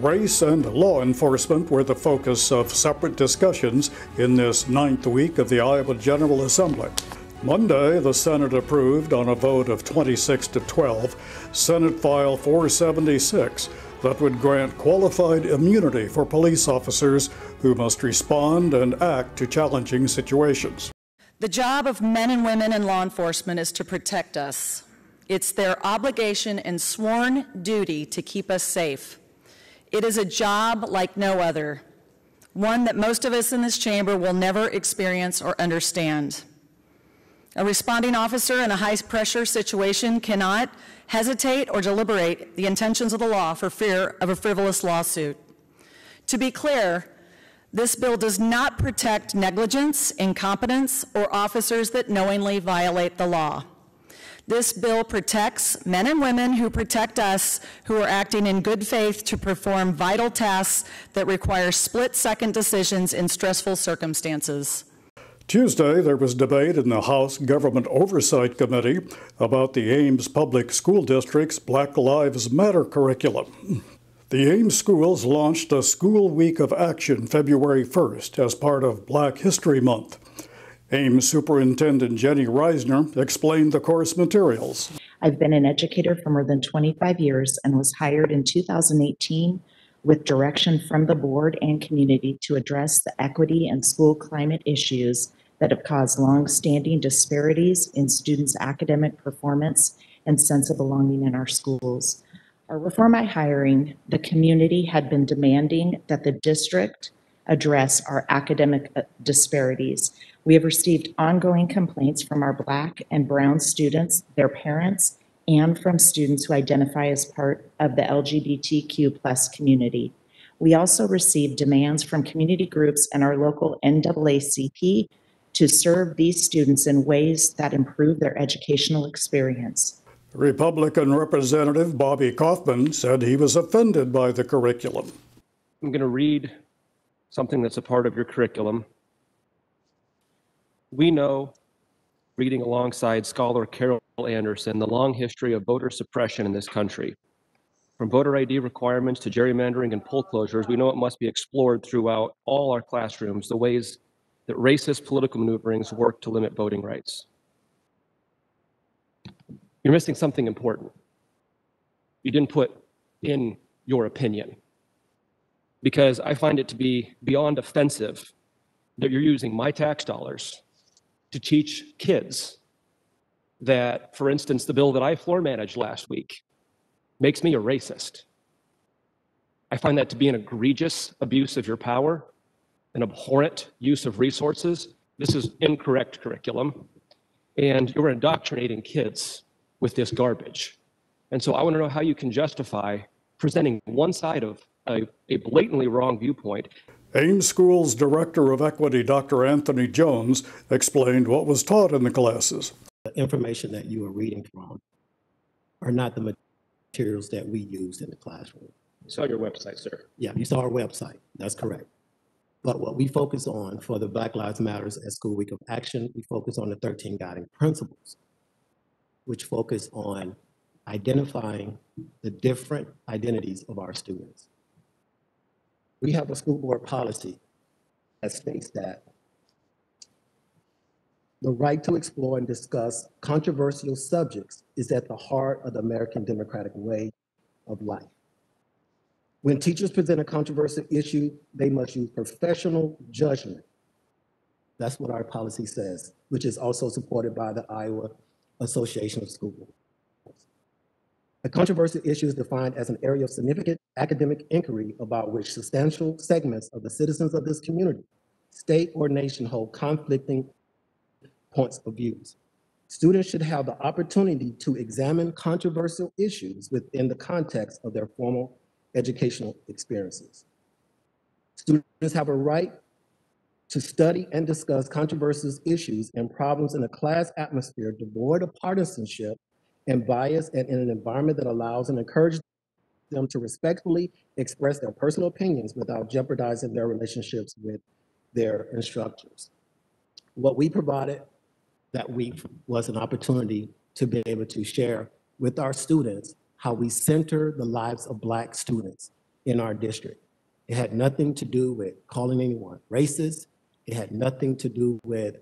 Race and law enforcement were the focus of separate discussions in this 9th week of the Iowa General Assembly. Monday, the Senate approved on a vote of 26 to 12 Senate File 476 that would grant qualified immunity for police officers who must respond and act to challenging situations. The job of men and women in law enforcement is to protect us. It's their obligation and sworn duty to keep us safe. It is a job like no other, one that most of us in this chamber will never experience or understand. A responding officer in a high-pressure situation cannot hesitate or deliberate the intentions of the law for fear of a frivolous lawsuit. To be clear, this bill does not protect negligence, incompetence, or officers that knowingly violate the law. This bill protects men and women who protect us, who are acting in good faith to perform vital tasks that require split-second decisions in stressful circumstances. Tuesday, there was debate in the House Government Oversight Committee about the Ames Public School District's Black Lives Matter curriculum. The Ames schools launched a School Week of Action February 1st as part of Black History Month. Ames Superintendent Jenny Reisner explained the course materials. I've been an educator for more than 25 years and was hired in 2018 with direction from the board and community to address the equity and school climate issues that have caused long-standing disparities in students' academic performance and sense of belonging in our schools. Before my hiring, the community had been demanding that the district address our academic disparities. We have received ongoing complaints from our Black and Brown students, their parents, and from students who identify as part of the LGBTQ+ community. We also received demands from community groups and our local NAACP to serve these students in ways that improve their educational experience. Republican Representative Bobby Kaufman said he was offended by the curriculum. I'm going to read something that's a part of your curriculum. We know, reading alongside scholar Carol Anderson, the long history of voter suppression in this country. From voter ID requirements to gerrymandering and poll closures, we know it must be explored throughout all our classrooms, the ways that racist political maneuverings work to limit voting rights. You're missing something important. You didn't put in your opinion, because I find it to be beyond offensive that you're using my tax dollars to teach kids that, for instance, the bill that I floor managed last week makes me a racist. I find that to be an egregious abuse of your power, an abhorrent use of resources. This is incorrect curriculum, and you're indoctrinating kids with this garbage. And so I want to know how you can justify presenting one side of a blatantly wrong viewpoint. Ames School's Director of Equity, Dr. Anthony Jones, explained what was taught in the classes. The information that you are reading from are not the materials that we use in the classroom. I saw your website, sir. Yeah, you saw our website. That's correct. But what we focus on for the Black Lives Matters at School Week of Action, we focus on the 13 guiding principles, which focus on identifying the different identities of our students. We have a school board policy that states that the right to explore and discuss controversial subjects is at the heart of the American democratic way of life. When teachers present a controversial issue, they must use professional judgment. That's what our policy says, which is also supported by the Iowa Association of School Boards. A controversial issue is defined as an area of significant academic inquiry about which substantial segments of the citizens of this community, state, or nation hold conflicting points of views. Students should have the opportunity to examine controversial issues within the context of their formal educational experiences. Students have a right to study and discuss controversial issues and problems in a class atmosphere devoid of partisanship and bias, and in an environment that allows and encourages them to respectfully express their personal opinions without jeopardizing their relationships with their instructors. What we provided that week was an opportunity to be able to share with our students how we center the lives of Black students in our district. It had nothing to do with calling anyone racist. It had nothing to do with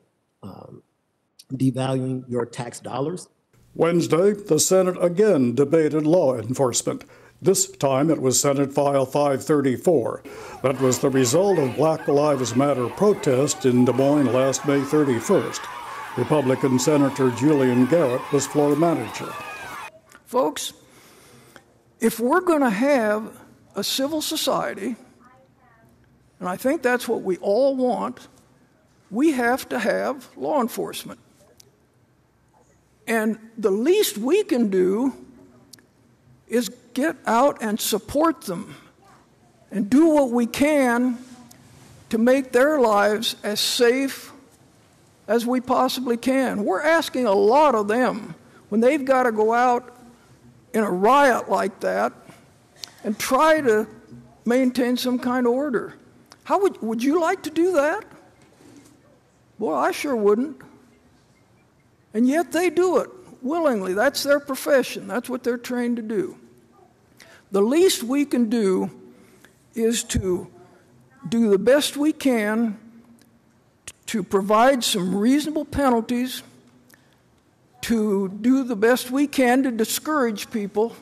devaluing your tax dollars. Wednesday, the Senate again debated law enforcement. This time it was Senate File 534. That was the result of Black Lives Matter protest in Des Moines last May 31st. Republican Senator Julian Garrett was floor manager. Folks, if we're going to have a civil society, and I think that's what we all want, we have to have law enforcement. And the least we can do is get out and support them and do what we can to make their lives as safe as we possibly can. We're asking a lot of them when they've got to go out in a riot like that and try to maintain some kind of order. How would you like to do that? Well, I sure wouldn't. And yet they do it willingly. That's their profession. That's what they're trained to do. The least we can do is to do the best we can to provide some reasonable penalties, to do the best we can to discourage people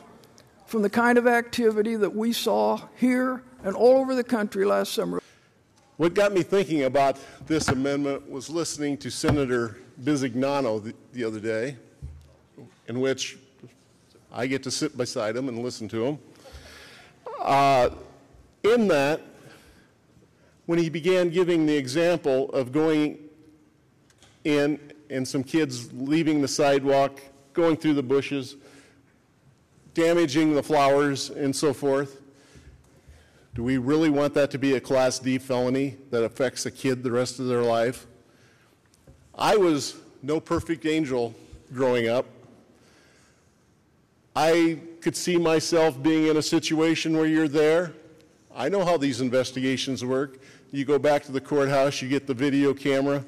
from the kind of activity that we saw here and all over the country last summer. What got me thinking about this amendment was listening to Senator Bisignano the other day, in which I get to sit beside him and listen to him. In that, when he began giving the example of going in and some kids leaving the sidewalk, going through the bushes, damaging the flowers and so forth, do we really want that to be a Class D felony that affects a kid the rest of their life? I was no perfect angel growing up. I could see myself being in a situation where you're there. I know how these investigations work. You go back to the courthouse, you get the video camera,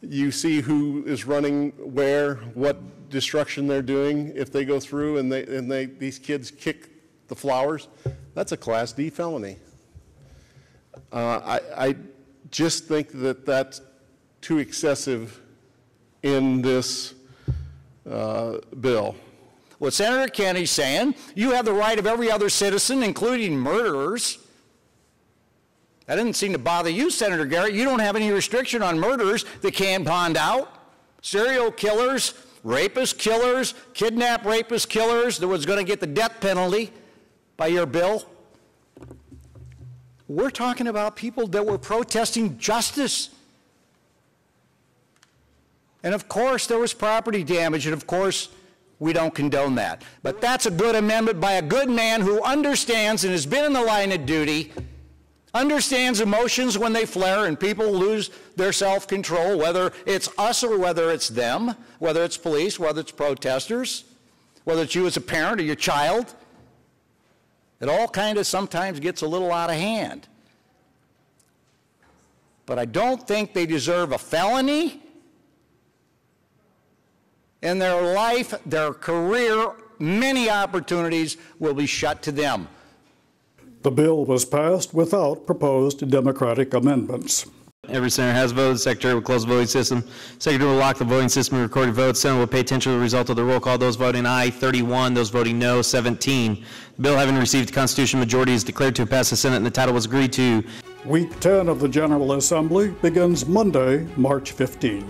you see who is running where, what destruction they're doing if they go through and these kids kick the flowers. That's a Class D felony. I just think that that's too excessive in this bill. What Senator Kennedy's saying, you have the right of every other citizen, including murderers. That didn't seem to bother you, Senator Garrett. You don't have any restriction on murderers that can bond out. Serial killers, rapist killers, kidnap rapist killers that was going to get the death penalty by your bill. We're talking about people that were protesting justice. And of course there was property damage, and of course we don't condone that. But that's a good amendment by a good man who understands and has been in the line of duty, understands emotions when they flare and people lose their self-control, whether it's us or whether it's them, whether it's police, whether it's protesters, whether it's you as a parent or your child. It all kind of sometimes gets a little out of hand. But I don't think they deserve a felony in their life, their career. Many opportunities will be shut to them. The bill was passed without proposed Democratic amendments. Every senator has voted. The secretary will close the voting system. Secretary will lock the voting system and recorded votes. Senator will pay attention to the result of the roll call. Those voting aye, 31. Those voting no, 17. The bill, having received a constitutional majority, is declared to have passed the Senate and the title was agreed to. Week 10 of the General Assembly begins Monday, March 15.